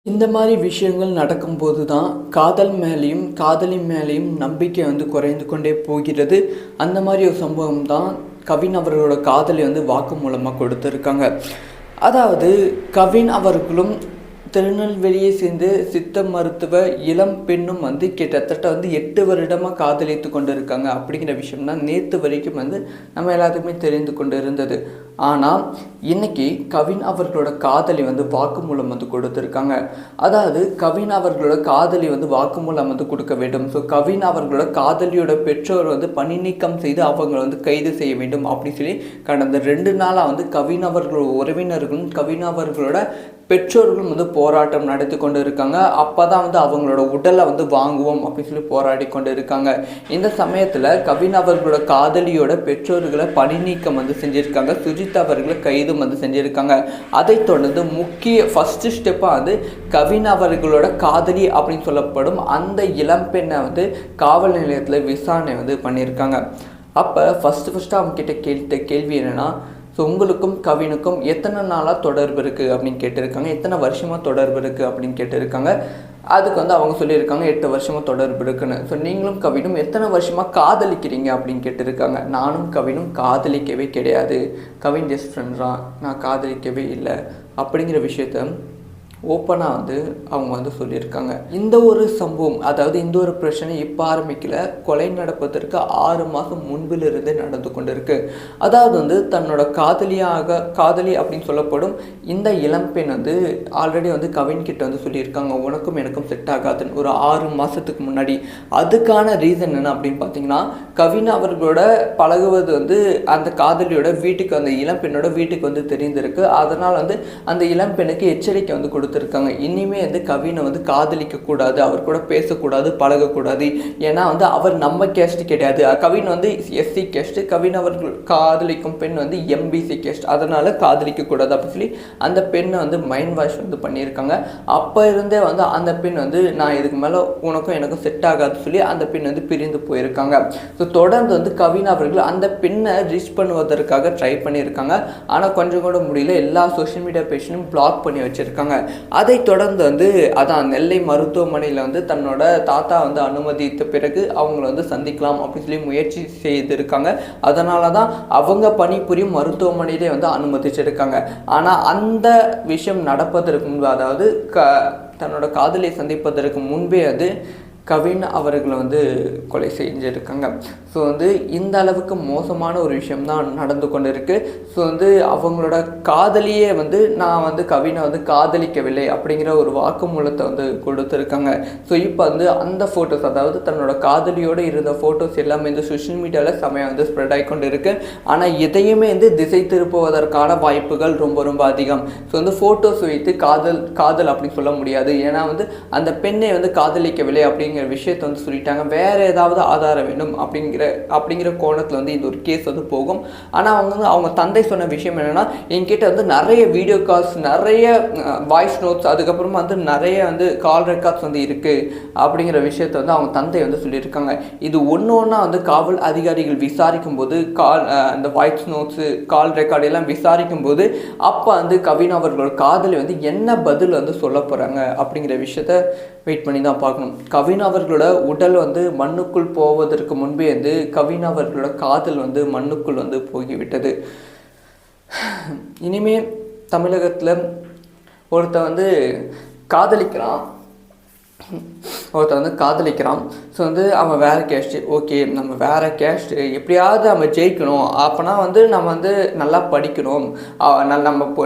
இந்த மாதிரி விஷயங்கள் நடக்கும்போது தான் காதல் மேலேயும் காதலி மேலேயும் நம்பிக்கை குறைந்து கொண்டே போகிறது. அந்த மாதிரி ஒரு சம்பவம் தான் கவின் அவர்களோட காதலி வாக்குமூலமாக கொடுத்துருக்காங்க. அதாவது கவின் அவர்களும் திருநெல்வேலியை சேர்ந்து சித்த மருத்துவ இளம் பெண்ணும் கிட்டத்தட்ட 8 வருடமாக காதலித்து கொண்டு இருக்காங்க அப்படிங்கிற விஷயம் தான் நேற்று வரைக்கும் நம்ம எல்லாத்துக்குமே தெரிந்து கொண்டு இருந்தது. ஆனால் இன்னைக்கு கவின் அவர்களோட காதலி வாக்குமூலம் கொடுத்துருக்காங்க. அதாவது கவின் அவர்களோட காதலி வாக்குமூலம் கொடுக்க வேண்டும். ஸோ கவின் அவர்களோட காதலியோட பெற்றோர் பணி நீக்கம் செய்து அவங்க கைது செய்ய வேண்டும் அப்படின்னு சொல்லி கடந்த 2 நாளாக கவின் அவர்களோட உறவினர்களும் கவின் அவர்களோட பெற்றோர்களும் போராட்டம் நடத்தி கொண்டு இருக்காங்க. அப்போ தான் அவங்களோட உடலை வாங்குவோம் அப்படின்னு சொல்லி போராடி கொண்டு இருக்காங்க. இந்த சமயத்தில் கவின் அவர்களோட காதலியோட பெற்றோர்களை பணி நீக்கம் செஞ்சுருக்காங்க. சுஜித் அவர்களை கைதும் செஞ்சுருக்காங்க. அதை தொடர்ந்து முக்கிய ஃபஸ்ட்டு ஸ்டெப்பாக கவின் அவர்களோட காதலி அப்படின்னு சொல்லப்படும் அந்த இளம்பெண்ணை காவல் நிலையத்தில் விசாரணை பண்ணியிருக்காங்க. அப்போ ஃபஸ்ட்டு அவங்க கிட்ட கேட்ட கேள்வி என்னென்னா, ஸோ உங்களுக்கும் கவினுக்கும் எத்தனை நாளாக தொடர்பு இருக்குது அப்படின்னு கேட்டிருக்காங்க. எத்தனை வருஷமாக தொடர்பு இருக்குது அப்படின்னு கேட்டிருக்காங்க. அதுக்கு அவங்க சொல்லியிருக்காங்க 8 வருஷமாக தொடர்பு இருக்குன்னு. ஸோ நீங்களும் கவினும் எத்தனை வருஷமாக காதலிக்கிறீங்க அப்படின்னு கேட்டிருக்காங்க. நானும் கவினும் காதலிக்கவே கிடையாது, கவின் ஜஸ்ட் ஃப்ரெண்ட் தான், நான் காதலிக்கவே இல்லை அப்படிங்கிற விஷயத்த ஓப்பனாக அவங்க சொல்லியிருக்காங்க. இந்த ஒரு சம்பவம், அதாவது இந்த ஒரு பிரச்சனை இப்போ ஆரம்பிக்கல, கொலை நடப்பதற்கு 6 மாதம் முன்பிலிருந்தே நடந்து கொண்டு இருக்கு. அதாவது தன்னோட காதலி அப்படின்னு சொல்லப்படும் இந்த இளம்பெண் ஆல்ரெடி கவின் கிட்ட சொல்லியிருக்காங்க, உனக்கும் எனக்கும் செட் ஆகாதுன்னு ஒரு 6 மாதத்துக்கு முன்னாடி. அதுக்கான ரீசன் என்ன அப்படின்னு பார்த்தீங்கன்னா, கவின் அவர்களோட பழகுவது அந்த காதலியோட வீட்டுக்கு, அந்த இளம்பெண்ணோட வீட்டுக்கு தெரிந்திருக்கு. அதனால் அந்த இளம்பெண்ணுக்கு எச்சரிக்கை கொடுத்துருக்காங்க. இனிமே கவினை காதலிக்க கூடாது, அவர் கூட பேசக்கூடாது, பழகக்கூடாது. ஏன்னா அவர் நம்ம கேஸ்ட் கிடையாது. கவின் எஸ்சி கேஸ்ட், கவின் அவர்கள் காதலிக்கும் பெண் எம்பிசி கேஸ்ட், அதனால காதலிக்க கூடாது அப்படின்னு சொல்லி அந்த பெண்ணை மைண்ட் வாஷ் பண்ணியிருக்காங்க. அப்போ இருந்தே அந்த பெண் நான் இதுக்கு மேலே உனக்கும் எனக்கும் செட் ஆகாது சொல்லி அந்த பெண் பிரிந்து போயிருக்காங்க. ஸோ தொடர்ந்து கவின் அவர்கள் அந்த பெண்ணை ரீச் பண்ணுவதற்காக ட்ரை பண்ணியிருக்காங்க. ஆனால் கொஞ்சம் கூட முடியல. எல்லா சோஷியல் மீடியா பேஜையும் பிளாக் பண்ணி வச்சுருக்காங்க. அதை தொடர்ந்து அதான் நெல்லை மருத்துவமனையில் தன்னோட தாத்தா அனுமதித்த பிறகு அவங்கள சந்திக்கலாம் அப்படின்னு சொல்லி முயற்சி செய்திருக்காங்க. அதனால தான் அவங்க பணிபுரியும் மருத்துவமனையிலே அனுமதிச்சிருக்காங்க. ஆனால் அந்த விஷயம் நடப்பதற்கு முன்பு, அதாவது தன்னோட காதலியை சந்திப்பதற்கு முன்பே கவின் அவர்களை கொலை செஞ்சுருக்காங்க. ஸோ இந்த அளவுக்கு மோசமான ஒரு விஷயம் தான் நடந்து கொண்டு இருக்கு. ஸோ அவங்களோட காதலியே நான் கவினை காதலிக்கவில்லை அப்படிங்கிற ஒரு வாக்குமூலத்தை கொடுத்துருக்காங்க. ஸோ இப்போ அந்த ஃபோட்டோஸ், அதாவது தன்னோட காதலியோடு இருந்த ஃபோட்டோஸ் எல்லாமே சோஷியல் மீடியாவில் செமையாக ஸ்ப்ரெட் ஆகி கொண்டு இருக்கு. ஆனால் இதையுமே திசை திருப்புவதற்கான வாய்ப்புகள் ரொம்ப ரொம்ப அதிகம். ஸோ ஃபோட்டோஸ் வைத்து காதல் அப்படின்னு சொல்ல முடியாது. ஏன்னா அந்த பெண்ணை காதலிக்கவில்லை அப்படிங்கிற விஷயத்தை சொல்லிட்டாங்க. வேற ஏதாவது ஆதாரம் வேண்டும் அப்படிங்கிற கோணத்தில் இந்த ஒரு கேஸ் போகும். ஆனால் அவங்க தந்தை சொன்ன விஷயம் என்னன்னா, என்கிட்ட நிறைய வீடியோ கால்ஸ், நிறைய வாய்ஸ் நோட்ஸ், அதுக்கப்புறமா நிறைய கால் ரெக்கார்ட்ஸ் இருக்கு அப்படிங்கிற விஷயத்த அவங்க தந்தை சொல்லியிருக்காங்க. இது ஒன்றா காவல் அதிகாரிகள் விசாரிக்கும் போது, அந்த வாய்ஸ் நோட்ஸ், கால் ரெக்கார்டு எல்லாம் விசாரிக்கும் போது அப்போ கவின் அவர்களோட காதலி என்ன பதில் சொல்ல போறாங்க அப்படிங்கிற விஷயத்த வெயிட் பண்ணி தான் பார்க்கணும். கவின் அவர்களோட உடல் மண்ணுக்குள் போவதற்கு முன்பே கவின் அவர்களோட காதல் மண்ணுக்குள் போய்விட்டது. இனிமே தமிழகத்தில் ஒருத்த காதலிக்கிறான், ஸோ அவன் வேறு கேஸ்ட்டு, ஓகே நம்ம வேறு கேஸ்ட்டு, எப்படியாவது நம்ம ஜெயிக்கணும், அப்போனா நம்ம நல்லா படிக்கணும்,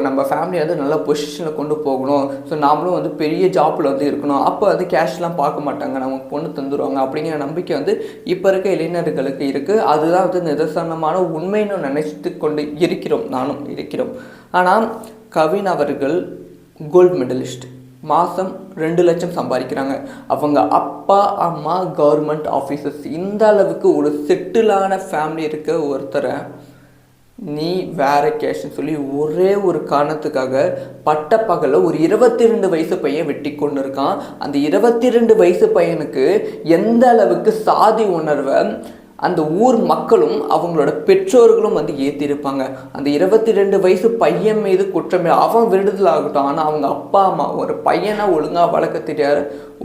நம்ம ஃபேமிலி நல்ல பொசிஷனில் கொண்டு போகணும், ஸோ நாமளும் பெரிய ஜாப்பில் இருக்கணும், அப்போ கேஷ்லாம் பார்க்க மாட்டாங்க, நமக்கு பொண்ணு தந்துடுவாங்க அப்படிங்கிற நம்பிக்கை இப்போ இருக்க இளைஞர்களுக்கு இருக்குது. அதுதான் நிதர்சனமான உண்மைன்னு நினைத்து கொண்டு இருக்கிறோம், நானும் இருக்கிறோம். ஆனால் கவின் அவர்கள் கோல்டு மெடலிஸ்ட், மாதம் 2 லட்சம் சம்பாதிக்கிறாங்க. அவங்க அப்பா அம்மா கவர்மெண்ட் ஆஃபீஸர்ஸ். இந்த அளவுக்கு ஒரு செட்டிலான ஃபேமிலி இருக்க ஒருத்தரை நீ வேற கேஷ்ன்னு சொல்லி ஒரே ஒரு காரணத்துக்காக பட்ட பகல ஒரு 22 வயசு பையன் வெட்டி கொண்டு இருக்கான். அந்த 22 வயசு பையனுக்கு எந்த அளவுக்கு சாதி உணர்வை அந்த ஊர் மக்களும் அவங்களோட பெற்றோர்களும் வந்து ஏற்றிருப்பாங்க. அந்த 22 வயசு பையன் மீது குற்றமே அவன் விடுதலை ஆகட்டும், ஆனால் அவங்க அப்பா அம்மா ஒரு பையனை ஒழுங்காக வளர்க்க தெரியாத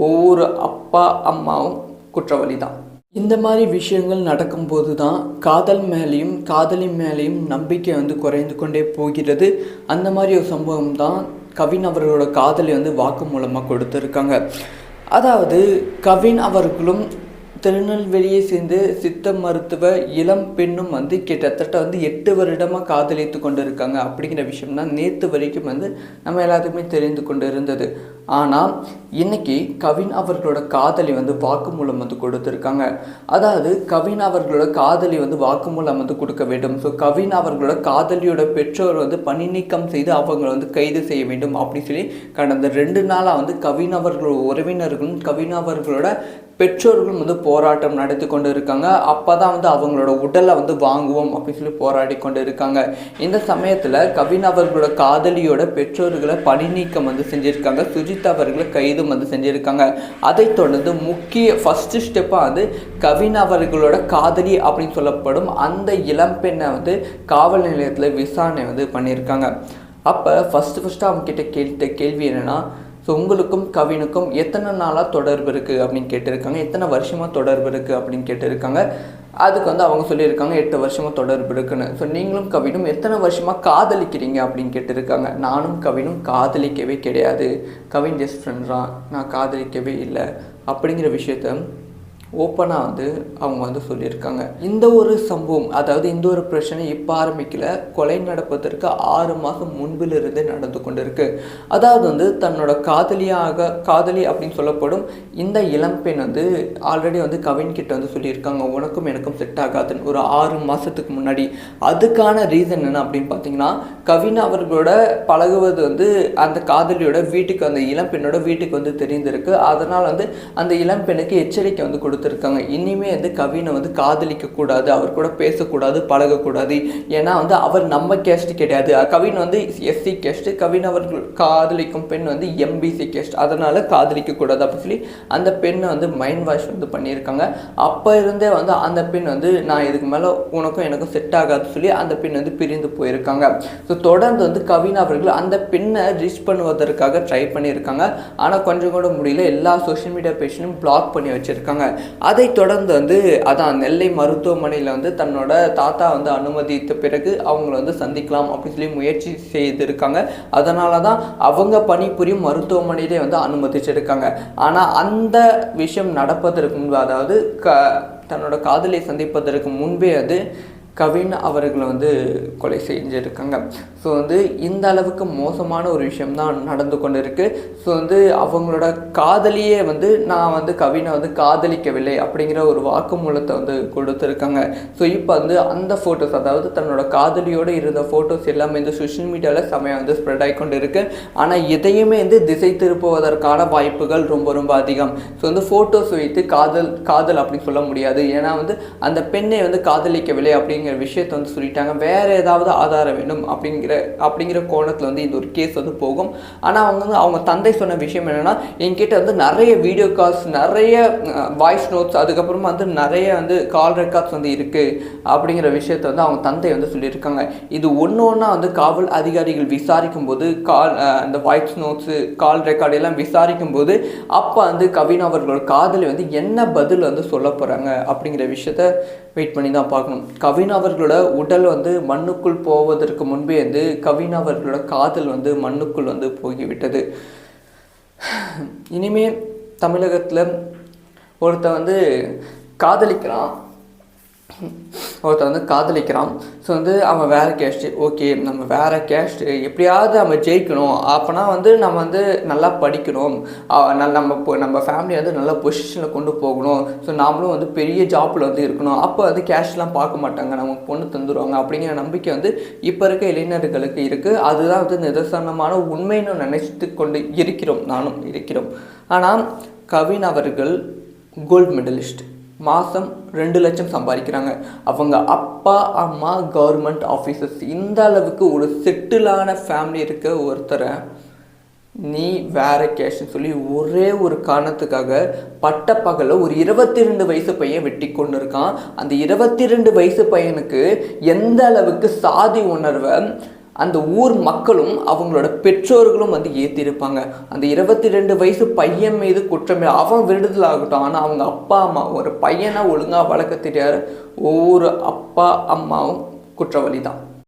ஒவ்வொரு அப்பா அம்மாவும் குற்றவாளி தான். இந்த மாதிரி விஷயங்கள் நடக்கும்போது தான் காதல் மேலேயும் காதலி மேலேயும் நம்பிக்கை வந்து குறைந்து கொண்டே போகிறது. அந்த மாதிரி ஒரு சம்பவம் தான் கவின் அவர்களோட காதலி வந்து வாக்குமூலமாக கொடுத்துருக்காங்க. அதாவது கவின் அவர்களும் திருநெல்வேலியை சேர்ந்து சித்த மருத்துவ இளம் பெண்ணும் வந்து கிட்டத்தட்ட வந்து 8 வருடமாக காதலித்து கொண்டு இருக்காங்க அப்படிங்கிற விஷயம் தான் நேற்று வரைக்கும் வந்து நம்ம எல்லாத்துக்குமே தெரிந்து கொண்டு இருந்தது. ஆனால் இன்னைக்கு கவின் அவர்களோட காதலி வந்து வாக்குமூலம் வந்து கொடுத்துருக்காங்க. அதாவது கவின் அவர்களோட காதலி வந்து வாக்குமூலம் வந்து கொடுக்க வேண்டும். ஸோ கவின் அவர்களோட காதலியோட பெற்றோர் வந்து பணி நீக்கம் செய்து அவங்களை வந்து கைது செய்ய வேண்டும் அப்படின்னு சொல்லி கடந்த 2 நாளாக வந்து கவின் அவர்களோட உறவினர்களும் கவின் அவர்களோட பெற்றோர்களும் வந்து போராட்டம் நடத்தி கொண்டு இருக்காங்க. அப்போ தான் வந்து அவங்களோட உடலை வந்து வாங்குவோம் அப்படின்னு சொல்லி போராடி கொண்டு இருக்காங்க. இந்த சமயத்தில் கவின் அவர்களோட காதலியோட பெற்றோர்களை பணி நீக்கம் வந்து செஞ்சுருக்காங்க. சுஜித் அவர்களை கைதும் வந்து செஞ்சுருக்காங்க. அதை தொடர்ந்து முக்கிய ஃபஸ்ட்டு ஸ்டெப்பாக வந்து கவின் அவர்களோட காதலி அப்படின்னு சொல்லப்படும் அந்த இளம்பெண்ணை வந்து காவல் நிலையத்தில் விசாரணை வந்து பண்ணியிருக்காங்க. அப்போ ஃபஸ்ட்டு அவங்க கிட்ட கேட்ட கேள்வி என்னென்னா, ஸோ உங்களுக்கும் கவினுக்கும் எத்தனை நாளாக தொடர்பு இருக்குது அப்படின்னு கேட்டிருக்காங்க. எத்தனை வருஷமாக தொடர்பு இருக்குது அப்படின்னு கேட்டிருக்காங்க. அதுக்கு வந்து அவங்க சொல்லியிருக்காங்க 8 வருஷமாக தொடர்பு இருக்குன்னு. ஸோ நீங்களும் கவினும் எத்தனை வருஷமாக காதலிக்கிறீங்க அப்படின்னு கேட்டிருக்காங்க. நானும் கவினும் காதலிக்கவே கிடையாது, கவின் ஜஸ்ட் ஃப்ரெண்ட் தான், நான் காதலிக்கவே இல்லை அப்படிங்கிற விஷயத்த ஓப்பனாக வந்து அவங்க வந்து சொல்லியிருக்காங்க. இந்த ஒரு சம்பவம், அதாவது இந்த ஒரு பிரச்சனை இப்போ ஆரம்பிக்கல, கொலை நடப்பதற்கு 6 மாதம் முன்பிலிருந்தே நடந்து கொண்டு இருக்கு. அதாவது வந்து தன்னோட காதலி அப்படின்னு சொல்லப்படும் இந்த இளம்பெண் வந்து ஆல்ரெடி வந்து கவின் கிட்ட வந்து சொல்லியிருக்காங்க, உனக்கும் எனக்கும் செட் ஆகாதுன்னு ஒரு 6 மாதத்துக்கு முன்னாடி. அதுக்கான ரீசன் என்ன அப்படின்னு பார்த்தீங்கன்னா, கவின் அவர்களோட பழகுவது வந்து அந்த காதலியோட வீட்டுக்கு, அந்த இளம்பெண்ணோட வீட்டுக்கு வந்து தெரிந்திருக்கு. அதனால் வந்து அந்த இளம்பெண்ணுக்கு எச்சரிக்கை வந்து கொடுத்துருக்காங்க. இனிமே வந்து கவினை வந்து காதலிக்க கூடாது, அவர் கூட பேசக்கூடாது, பழகக்கூடாது. ஏன்னா வந்து அவர் நம்ம கேஸ்ட் கிடையாது. கவின் வந்து எஸ்சி கேஸ்ட், கவின் அவர்கள் காதலிக்கும் பெண் வந்து எம்பிசி கேஸ்ட், அதனால காதலிக்க கூடாது அப்படின்னு சொல்லி அந்த பெண்ணை வந்து மைண்ட் வாஷ் வந்து பண்ணியிருக்காங்க. அப்போ இருந்தே வந்து அந்த பெண் வந்து நான் இதுக்கு மேலே உனக்கும் எனக்கும் செட் ஆகாதுன்னு சொல்லி அந்த பெண் வந்து பிரிந்து போயிருக்காங்க. ஸோ தொடர்ந்து வந்து கவின் அவர்கள் அந்த பெண்ணை ரீச் பண்ணுவதற்காக ட்ரை பண்ணியிருக்காங்க. ஆனால் கொஞ்சம் கூட முடியல. எல்லா சோஷியல் மீடியா பேஜையும் பிளாக் பண்ணி வச்சுருக்காங்க. அதை தொடர்ந்து வந்து அதான் நெல்லை மருத்துவமனையில் வந்து தன்னோட தாத்தா வந்து அனுமதித்த பிறகு அவங்கள வந்து சந்திக்கலாம் அப்படின்னு சொல்லி முயற்சி செய்திருக்காங்க. அதனால தான் அவங்க பணிபுரியும் மருத்துவமனையிலே வந்து அனுமதிச்சிருக்காங்க. ஆனால் அந்த விஷயம் நடப்பதற்கு முன்பு, அதாவது தன்னோட காதலை சந்திப்பதற்கு முன்பே வந்து கவின் அவர்களை வந்து கொலை செஞ்சுருக்காங்க. ஸோ வந்து இந்த அளவுக்கு மோசமான ஒரு விஷயம்தான் நடந்து கொண்டு இருக்குது. ஸோ வந்து அவங்களோட காதலியே வந்து நான் வந்து கவினை வந்து காதலிக்கவில்லை அப்படிங்கிற ஒரு வாக்குமூலத்தை வந்து கொடுத்துருக்காங்க. ஸோ இப்போ வந்து அந்த ஃபோட்டோஸ், அதாவது தன்னோட காதலியோடு இருந்த ஃபோட்டோஸ் எல்லாமே இந்த சோஷியல் மீடியாவில் செமையாக வந்து ஸ்ப்ரெட் ஆகி கொண்டு இருக்குது. ஆனால் இதையுமே வந்து திசை திருப்புவதற்கான வாய்ப்புகள் ரொம்ப ரொம்ப அதிகம். ஸோ வந்து ஃபோட்டோஸ் வைத்து காதல் அப்படின்னு சொல்ல முடியாது. ஏன்னா வந்து அந்த பெண்ணை வந்து காதலிக்கவில்லை அப்படிங்கிற விஷயத்தை வந்து சொல்லிட்டாங்க. வேறு ஏதாவது ஆதாரம் வேணும் அப்படிங்கிற கோணத்தில் வந்து இந்த ஒரு கேஸ் வந்து போகும். ஆனால் அவங்க தந்தை சொன்ன விஷயம் என்னென்னா, என்கிட்ட வந்து நிறைய வீடியோ கால்ஸ், நிறைய வாய்ஸ் நோட்ஸ், அதுக்கப்புறமா வந்து நிறைய வந்து கால் ரெக்கார்ட்ஸ் வந்து இருக்குது அப்படிங்கிற விஷயத்தை வந்து அவங்க தந்தை வந்து சொல்லியிருக்காங்க. இது ஒன்றா வந்து காவல் அதிகாரிகள் விசாரிக்கும் போது அந்த வாய்ஸ் நோட்ஸு, கால் ரெக்கார்டு எல்லாம் விசாரிக்கும் போது அப்போ வந்து கவின் அவர்களோட காதலி வந்து என்ன பதில் வந்து சொல்ல போகிறாங்க அப்படிங்கிற விஷயத்த வெயிட் பண்ணி தான் பார்க்கணும். கவின் அவர்களோட உடல் வந்து மண்ணுக்குள் போவதற்கு முன்பே வந்து கவின் அவர்களோட காதல் வந்து மண்ணுக்குள் வந்து போய்விட்டது. இனிமே தமிழகத்தில் ஒருத்தன் வந்து காதலிக்கிறான், ஸோ வந்து அவன் வேறு கேஸ்ட்டு, ஓகே நம்ம வேறு கேஸ்ட்டு, எப்படியாவது நம்ம ஜெயிக்கணும், அப்போனா வந்து நம்ம வந்து நல்லா படிக்கணும், நம்ம ஃபேமிலியை வந்து நல்ல பொசிஷனில் கொண்டு போகணும், ஸோ நாமளும் வந்து பெரிய ஜாப்பில் வந்து இருக்கணும், அப்போ வந்து கேஷ்லாம் பார்க்க மாட்டாங்க, நமக்கு பொண்ணு தந்துடுவாங்க அப்படிங்கிற நம்பிக்கை வந்து இப்போ இருக்க இளைஞர்களுக்கு இருக்குது. அதுதான் வந்து நிதர்சனமான உண்மைன்னு நினைத்து கொண்டு நானும் இருக்கிறோம். ஆனால் கவின் அவர்கள் கோல்டு மெடலிஸ்ட், மாதம் 2 லட்சம் சம்பாதிக்கிறாங்க. அவங்க அப்பா அம்மா கவர்மெண்ட் ஆஃபீஸர்ஸ். இந்த அளவுக்கு ஒரு செட்டிலான ஃபேமிலி இருக்க ஒருத்தரை நீ வேற கேஷ்னு சொல்லி ஒரே ஒரு காரணத்துக்காக பட்டப்பகல ஒரு 22 வயசு பையன் வெட்டி கொண்டு இருக்கான். அந்த 22 வயசு பையனுக்கு எந்த அளவுக்கு சாதி உணர்வை அந்த ஊர் மக்களும் அவங்களோட பெற்றோர்களும் வந்து ஏற்றிருப்பாங்க. அந்த 22 வயசு பையன் மீது குற்றமே, அவன் விடுதலை ஆகட்டும், ஆனால் அவங்க அப்பா அம்மா ஒரு பையனை ஒழுங்காக வளர்க்க தெரியாத ஒவ்வொரு அப்பா அம்மாவும் குற்றவாளி தான்.